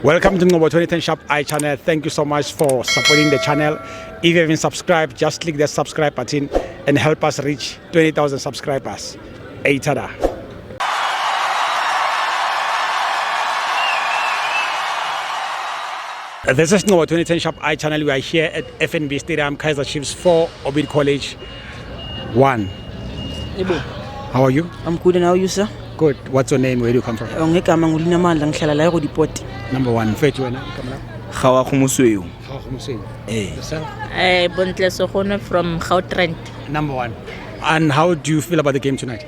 Welcome to Ngobo 2010 Sharp Eye channel. Thank you so much for supporting the channel. If you haven't subscribed, just click the subscribe button and help us reach 20,000 subscribers. Eitada. This is Ngobo 2010 Sharp Eye channel. We are here at FNB Stadium, Kaizer Chiefs 4, Orbit College 1. Ebo, How are you? I'm good and how are you, sir? Good. What's your name? Where do you come from? Ngegama ngulina mandla ngihlala la eRodiport. Number 1. Fethu wena. Gawa go mosweu. Yourself? Bontle Sogone from Gautrain. Number 1. And how do you feel about the game tonight?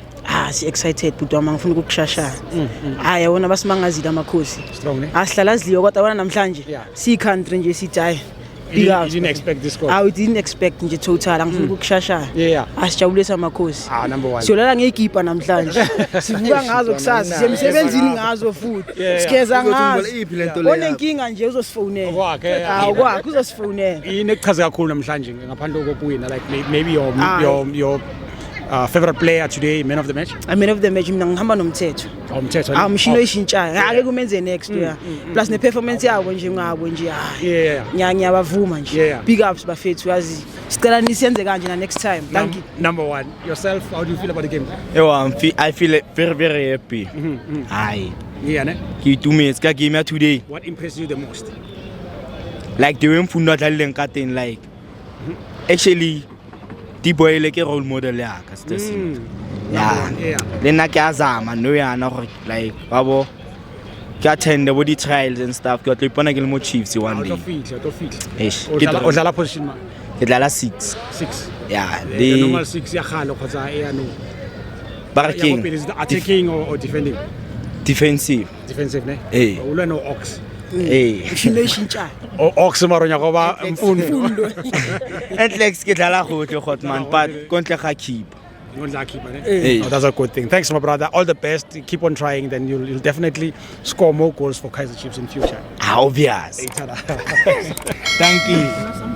Si excited but ngifuna ukukushasha. Yabona basimangazile amakhosi. Strong, ne? Asihlala sidliwe kodwa bona namhlanje Yeah. si country nje sithi hayi. You didn't expect this score? We didn't expect nje total ngifuna ukukushasha. Yeah. Asijabulisa amakhosi. Number 1. Siyolala ngeyikipa namhlanje. Sivuka ngazo kusasa, semsebenzini ngazo futhi. Sikeza ngazo. Onenkinga nje uzosifonela. Kwakhe. Kwakhe uzosifonela. Yini ekuchaza kakhulu namhlanje ngaphandle kokuwina, like maybe your favorite player today, man of the match? Man of the match mina ngihamba nomthetho. Umthetho. Umshini oyishintshayo. Ake kumenze next year. Plus ne performance yabo nje ngabo nje. Yeah. Ngiyabavuma nje. Yeah. Big ups bafethu yazi. Sicela nisenze kanje na next time. Thank you. Number 1. Yourself, how do you feel about the game? I feel very, very happy. Aye. Yeah, ne? Ke itumetse ka game ya today. What impressed you the most? Like the way mfundo dlalileng ka teng, like actually T-boy like a role model ya ka station. Yeah. Le nna ke azama no yana gore like babo ke attend the body trials and stuff ke tlo ipona ke le mo Chiefs one day. Out of feet. Eish. Odlala position ma? Ke dlala 6. 6. Yeah, The normal 6 ya khalo khotsa e ano. Barking. Is it attacking or defending? Defensive. Defensive, ne? Eh. Ula no Ox. Umshini oyishintshayo. Ox maronya go ba mfundo. Atlex ke dlala gotle got man but kontle ga keep. You're lucky, man. Hey. Oh, that's a good thing. Thanks, my brother. All the best. Keep on trying. Then you'll definitely score more goals for Kaizer Chiefs in future. Obvious. Thank you.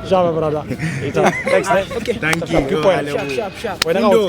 Ciao, my brother. Thanks. Okay. Thank you. Sharp. When I was